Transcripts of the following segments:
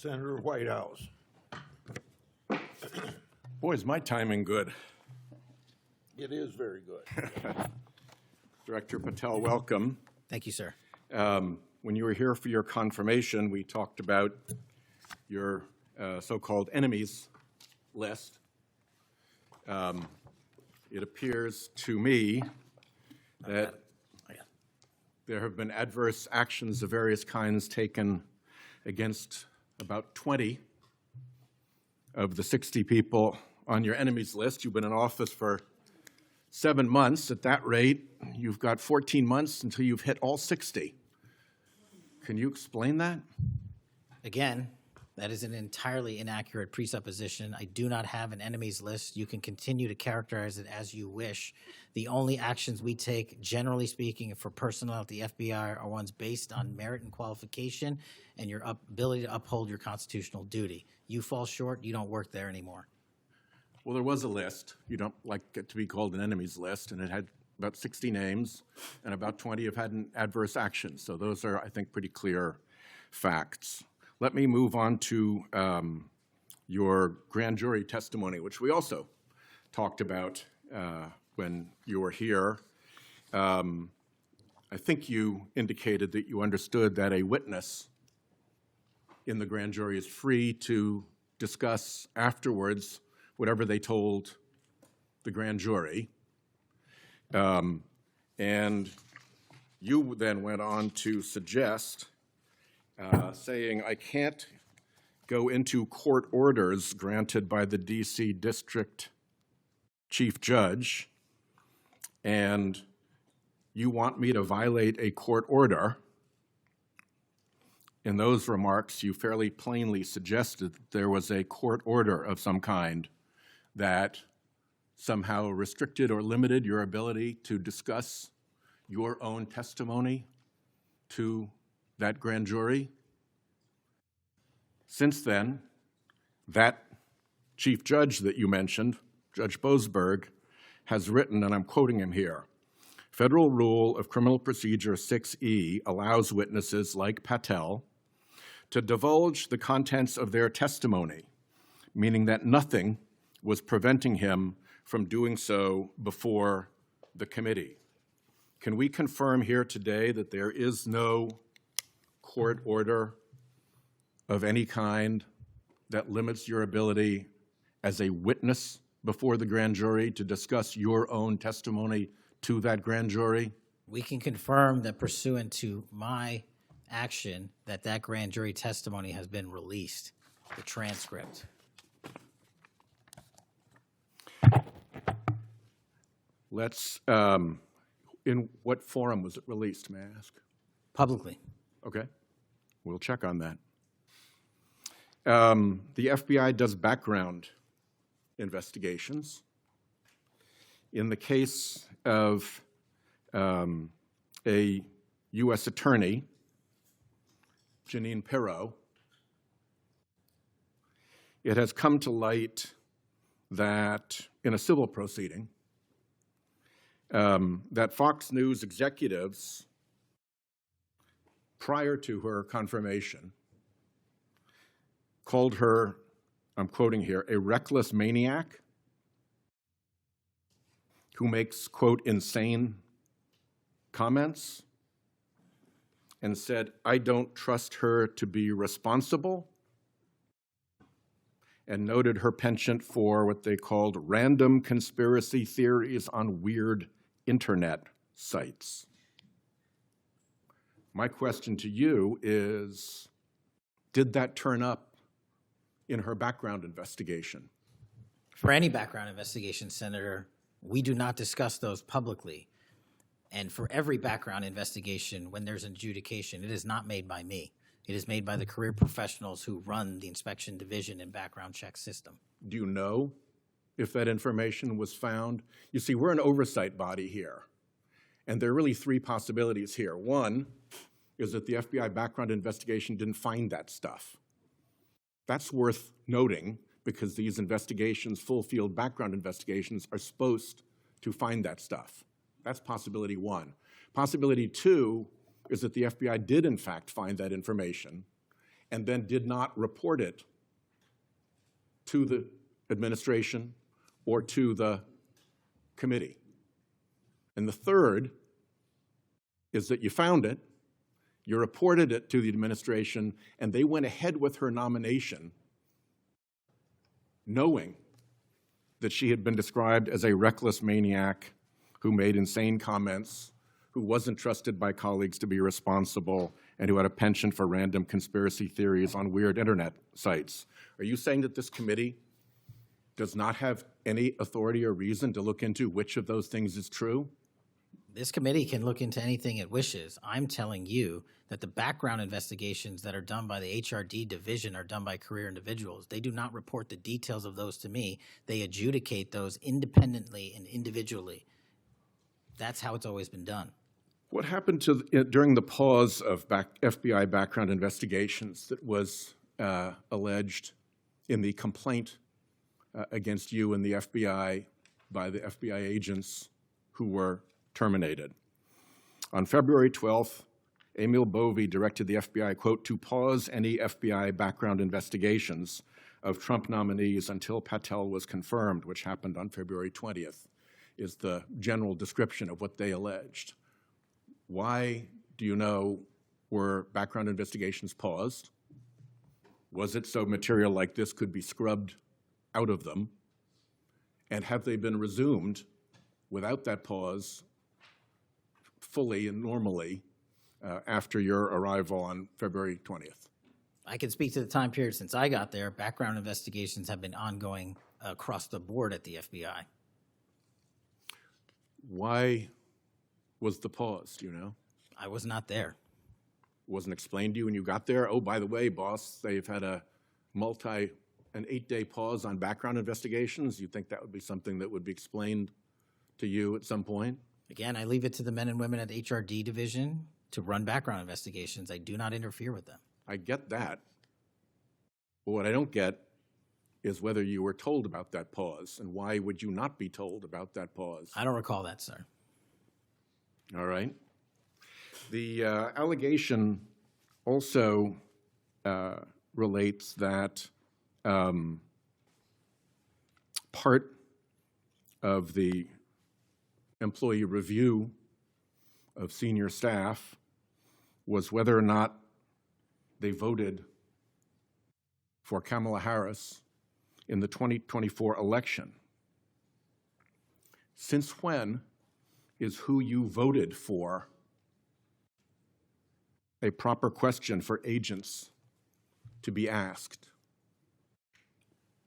Senator Whitehouse. Boy, is my timing good. It is very good. Director Patel, welcome. Thank you, sir. When you were here for your confirmation, we talked about your so-called enemies list. It appears to me that there have been adverse actions of various kinds taken against about 20 of the 60 people on your enemies list. You've been in office for 7 months. At that rate, you've got 14 months until you've hit all 60. Can you explain that? Again, that is an entirely inaccurate presupposition. I do not have an enemies list. You can continue to characterize it as you wish. The only actions we take, generally speaking, for personnel at the FBI are ones based on merit and qualification and your ability to uphold your constitutional duty. You fall short, you don't work there anymore. Well, there was a list. You don't like it to be called an enemies list, and it had about 60 names, and about 20 have had an adverse action. So those are, I think, pretty clear facts. Let me move on to your grand jury testimony, which we also talked about when you were here. I think you indicated that you understood that a witness in the grand jury is free to discuss afterwards whatever they told the grand jury. And you then went on to suggest, saying, I can't go into court orders granted by the D.C. District Chief Judge, and you want me to violate a court order. In those remarks, you fairly plainly suggested that there was a court order of some kind that somehow restricted or limited your ability to discuss your own testimony to that grand jury. Since then, that chief judge that you mentioned, Judge Boasberg, has written, and I'm quoting him here, Federal Rule of Criminal Procedure 6E allows witnesses like Patel to divulge the contents of their testimony, meaning that nothing was preventing him from doing so before the committee. Can we confirm here today that there is no court order of any kind that limits your ability as a witness before the grand jury to discuss your own testimony to that grand jury? We can confirm that pursuant to my action that that grand jury testimony has been released, the transcript. Let's, in what forum was it released, may I ask? Publicly. Okay, we'll check on that. The FBI does background investigations. In the case of a U.S. attorney, Janine Pirro, it has come to light that in a civil proceeding, that Fox News executives, prior to her confirmation, called her, I'm quoting here, a reckless maniac who makes, quote, insane comments, and said, I don't trust her to be responsible, and noted her penchant for what they called random conspiracy theories on weird internet sites. My question to you is, did that turn up in her background investigation? For any background investigation, Senator, we do not discuss those publicly. And for every background investigation, when there's an adjudication, it is not made by me. It is made by the career professionals who run the inspection division and background check system. Do you know if that information was found? You see, we're an oversight body here, and there are really three possibilities here. One is that the FBI background investigation didn't find that stuff. That's worth noting because these investigations, full field background investigations, are supposed to find that stuff. That's possibility one. Possibility two is that the FBI did in fact find that information and then did not report it to the administration or to the committee. And the third is that you found it, you reported it to the administration, and they went ahead with her nomination knowing that she had been described as a reckless maniac who made insane comments, who wasn't trusted by colleagues to be responsible, and who had a penchant for random conspiracy theories on weird internet sites. Are you saying that this committee does not have any authority or reason to look into which of those things is true? This committee can look into anything it wishes. I'm telling you that the background investigations that are done by the HRD division are done by career individuals. They do not report the details of those to me. They adjudicate those independently and individually. That's how it's always been done. What happened during the pause of FBI background investigations that was alleged in the complaint against you and the FBI by the FBI agents who were terminated? On February 12th, Emil Bovee directed the FBI, quote, to pause any FBI background investigations of Trump nominees until Patel was confirmed, which happened on February 20th, is the general description of what they alleged. Why, do you know, were background investigations paused? Was it so material like this could be scrubbed out of them? And have they been resumed without that pause fully and normally after your arrival on February 20th? I can speak to the time period since I got there. Background investigations have been ongoing across the board at the FBI. Why was the pause, do you know? I was not there. Wasn't explained to you when you got there? Oh, by the way, boss, they've had an 8-day pause on background investigations. You think that would be something that would be explained to you at some point? Again, I leave it to the men and women at the HRD division to run background investigations. I do not interfere with them. I get that. But what I don't get is whether you were told about that pause, and why would you not be told about that pause? I don't recall that, sir. All right. The allegation also relates that part of the employee review of senior staff was whether or not they voted for Kamala Harris in the 2024 election. Since when is who you voted for a proper question for agents to be asked?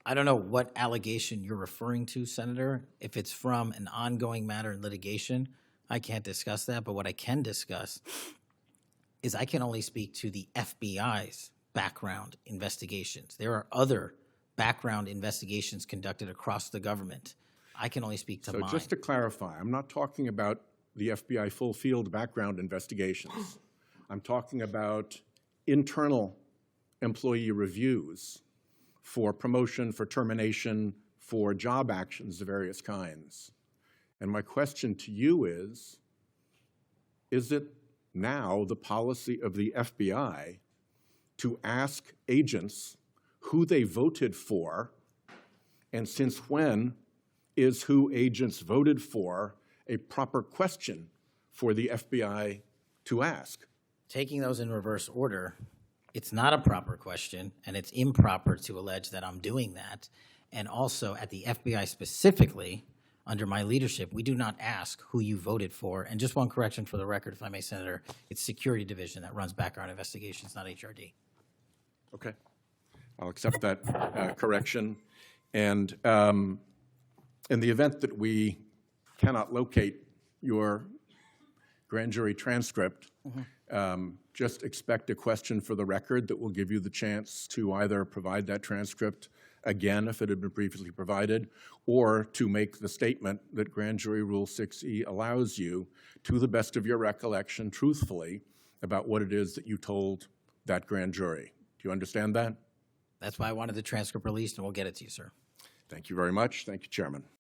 I don't know what allegation you're referring to, Senator. If it's from an ongoing matter in litigation, I can't discuss that. But what I can discuss is I can only speak to the FBI's background investigations. There are other background investigations conducted across the government. I can only speak to mine. So just to clarify, I'm not talking about the FBI full field background investigations. I'm talking about internal employee reviews for promotion, for termination, for job actions of various kinds. And my question to you is it now the policy of the FBI to ask agents who they voted for, and since when is who agents voted for a proper question for the FBI to ask? Taking those in reverse order, it's not a proper question, and it's improper to allege that I'm doing that. And also, at the FBI specifically, under my leadership, we do not ask who you voted for. And just one correction for the record, if I may, Senator, it's Security Division that runs background investigations, not HRD. Okay. I'll accept that correction. And in the event that we cannot locate your grand jury transcript, just expect a question for the record that will give you the chance to either provide that transcript again if it had been previously provided, or to make the statement that Grand Jury Rule 6E allows you, to the best of your recollection, truthfully, about what it is that you told that grand jury. Do you understand that? That's why I wanted the transcript released, and we'll get it to you, sir. Thank you very much. Thank you, Chairman.